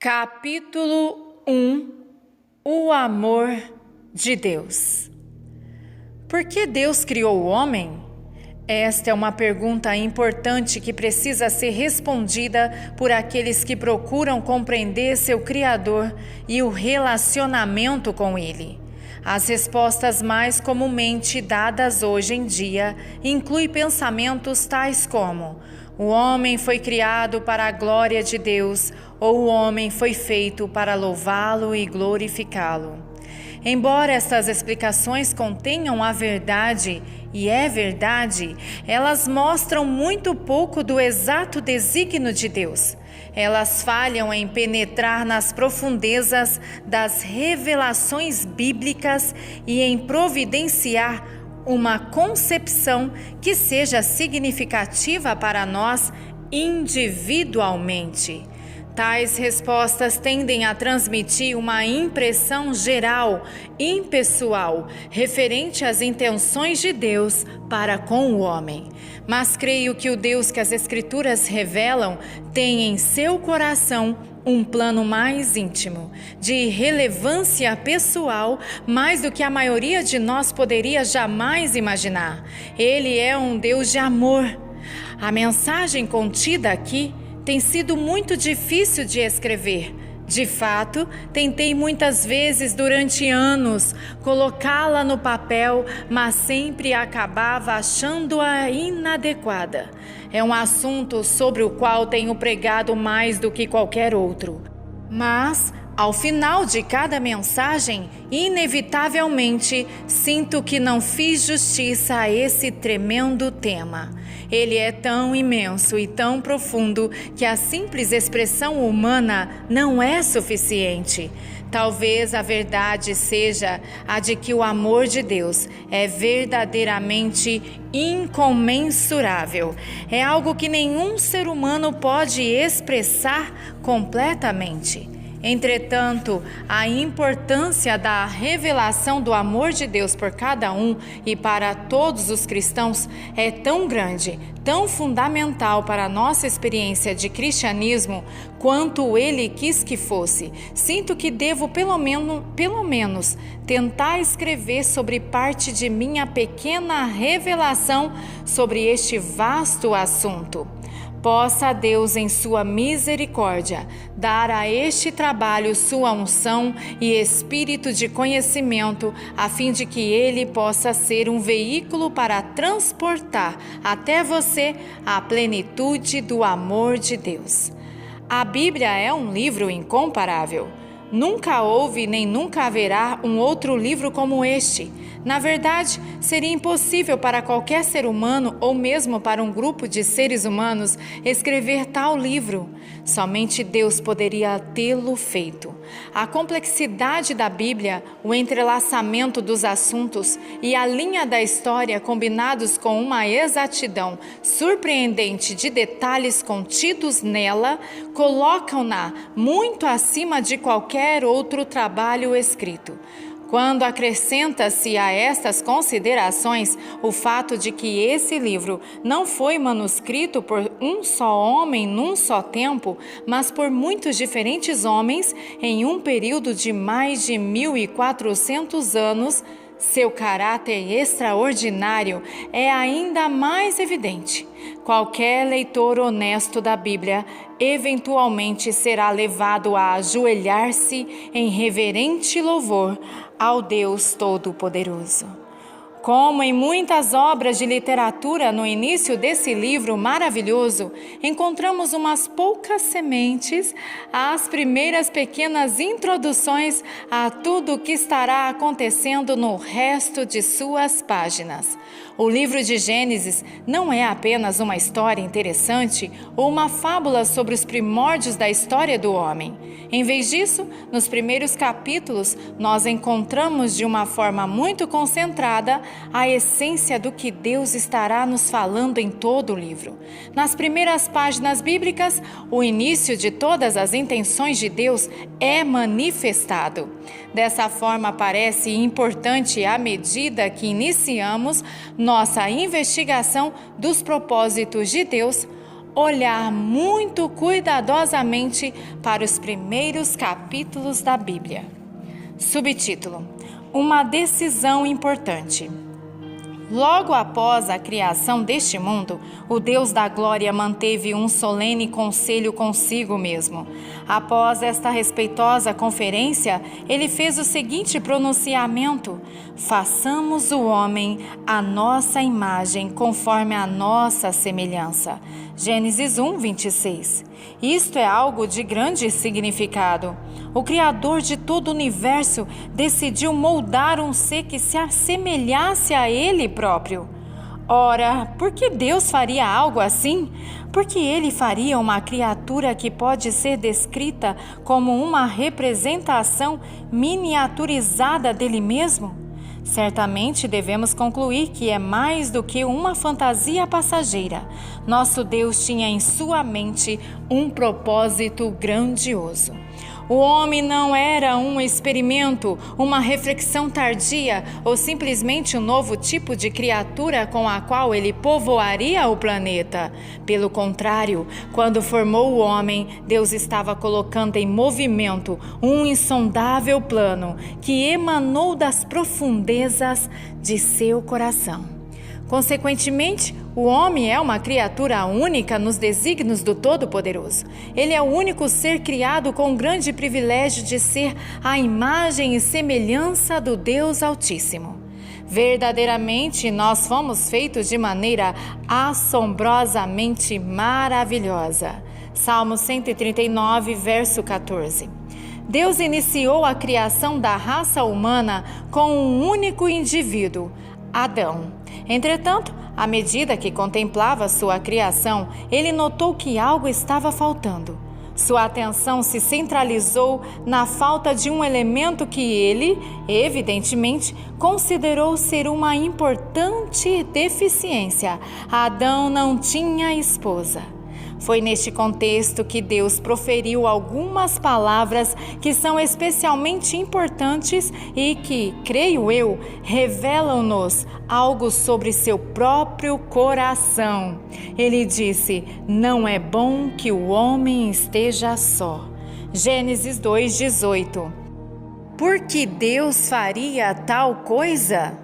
Capítulo 1 O amor de Deus. Por que Deus criou o homem? Esta é uma pergunta importante que precisa ser respondida por aqueles que procuram compreender seu Criador e o relacionamento com Ele. As respostas mais comumente dadas hoje em dia incluem pensamentos tais como: o homem foi criado para a glória de Deus, ou o homem foi feito para louvá-lo e glorificá-lo. Embora estas explicações contenham a verdade, e é verdade, elas mostram muito pouco do exato desígnio de Deus. Elas falham em penetrar nas profundezas das revelações bíblicas e em providenciar uma concepção que seja significativa para nós individualmente. Tais respostas tendem a transmitir uma impressão geral, impessoal, referente às intenções de Deus para com o homem. Mas creio que o Deus que as Escrituras revelam tem em seu coração um plano mais íntimo, de relevância pessoal, mais do que a maioria de nós poderia jamais imaginar. Ele é um Deus de amor. A mensagem contida aqui tem sido muito difícil de escrever. De fato, tentei muitas vezes durante anos colocá-la no papel, mas sempre acabava achando-a inadequada. É um assunto sobre o qual tenho pregado mais do que qualquer outro. Mas, ao final de cada mensagem, inevitavelmente, sinto que não fiz justiça a esse tremendo tema. Ele é tão imenso e tão profundo que a simples expressão humana não é suficiente. Talvez a verdade seja a de que o amor de Deus é verdadeiramente incomensurável. É algo que nenhum ser humano pode expressar completamente. Entretanto, a importância da revelação do amor de Deus por cada um e para todos os cristãos é tão grande, tão fundamental para a nossa experiência de cristianismo, quanto Ele quis que fosse. Sinto que devo pelo menos tentar escrever sobre parte de minha pequena revelação sobre este vasto assunto. Possa Deus, em sua misericórdia, dar a este trabalho sua unção e espírito de conhecimento, a fim de que ele possa ser um veículo para transportar até você a plenitude do amor de Deus. A Bíblia é um livro incomparável. Nunca houve nem nunca haverá um outro livro como este. Na verdade, seria impossível para qualquer ser humano ou mesmo para um grupo de seres humanos escrever tal livro. Somente Deus poderia tê-lo feito. A complexidade da Bíblia, o entrelaçamento dos assuntos e a linha da história combinados com uma exatidão surpreendente de detalhes contidos nela, colocam-na muito acima de qualquer outro trabalho escrito. Quando acrescenta-se a estas considerações o fato de que esse livro não foi manuscrito por um só homem num só tempo, mas por muitos diferentes homens em um período de mais de 1400 anos, seu caráter extraordinário é ainda mais evidente. Qualquer leitor honesto da Bíblia eventualmente será levado a ajoelhar-se em reverente louvor ao Deus Todo-Poderoso. Como em muitas obras de literatura no início desse livro maravilhoso, encontramos umas poucas sementes, as primeiras pequenas introduções a tudo o que estará acontecendo no resto de suas páginas. O livro de Gênesis não é apenas uma história interessante ou uma fábula sobre os primórdios da história do homem. Em vez disso, nos primeiros capítulos, nós encontramos de uma forma muito concentrada a essência do que Deus estará nos falando em todo o livro. Nas primeiras páginas bíblicas, o início de todas as intenções de Deus é manifestado. Dessa forma, parece importante à medida que iniciamos nossa investigação dos propósitos de Deus, olhar muito cuidadosamente para os primeiros capítulos da Bíblia. Subtítulo: Uma decisão importante. Logo após a criação deste mundo, o Deus da glória manteve um solene conselho consigo mesmo. Após esta respeitosa conferência, ele fez o seguinte pronunciamento: façamos o homem à nossa imagem, conforme a nossa semelhança. Gênesis 1, 26. Isto é algo de grande significado. O Criador de todo o universo decidiu moldar um ser que se assemelhasse a Ele próprio. Ora, por que Deus faria algo assim? Porque Ele faria uma criatura que pode ser descrita como uma representação miniaturizada dele mesmo? Certamente devemos concluir que é mais do que uma fantasia passageira. Nosso Deus tinha em sua mente um propósito grandioso. O homem não era um experimento, uma reflexão tardia ou simplesmente um novo tipo de criatura com a qual ele povoaria o planeta. Pelo contrário, quando formou o homem, Deus estava colocando em movimento um insondável plano que emanou das profundezas de seu coração. Consequentemente, o homem é uma criatura única nos desígnios do Todo-Poderoso. Ele é o único ser criado com o grande privilégio de ser a imagem e semelhança do Deus Altíssimo. Verdadeiramente, nós fomos feitos de maneira assombrosamente maravilhosa. Salmo 139, verso 14. Deus iniciou a criação da raça humana com um único indivíduo, Adão. Entretanto, à medida que contemplava sua criação, ele notou que algo estava faltando. Sua atenção se centralizou na falta de um elemento que ele, evidentemente, considerou ser uma importante deficiência. Adão não tinha esposa. Foi neste contexto que Deus proferiu algumas palavras que são especialmente importantes e que, creio eu, revelam-nos algo sobre seu próprio coração. Ele disse: não é bom que o homem esteja só. Gênesis 2:18. Por que Deus faria tal coisa?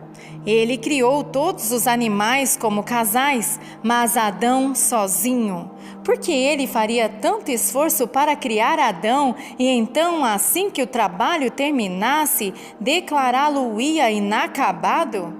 Ele criou todos os animais como casais, mas Adão sozinho. Por que ele faria tanto esforço para criar Adão e então, assim que o trabalho terminasse, declará-lo-ia inacabado?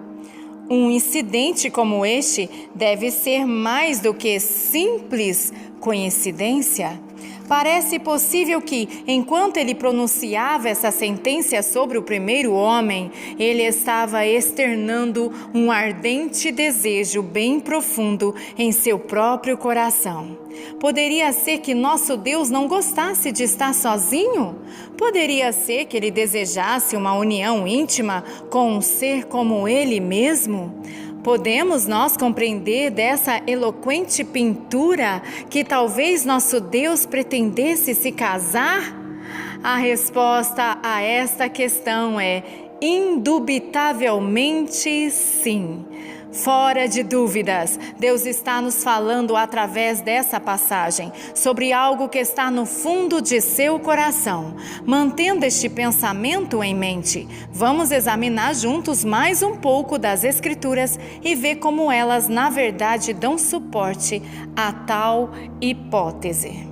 Um incidente como este deve ser mais do que simples coincidência. Parece possível que, enquanto ele pronunciava essa sentença sobre o primeiro homem, ele estava externando um ardente desejo bem profundo em seu próprio coração. Poderia ser que nosso Deus não gostasse de estar sozinho? Poderia ser que ele desejasse uma união íntima com um ser como ele mesmo? Podemos nós compreender dessa eloquente pintura que talvez nosso Deus pretendesse se casar? A resposta a esta questão é indubitavelmente sim. Fora de dúvidas, Deus está nos falando através dessa passagem sobre algo que está no fundo de seu coração. Mantendo este pensamento em mente, vamos examinar juntos mais um pouco das Escrituras e ver como elas, na verdade, dão suporte a tal hipótese.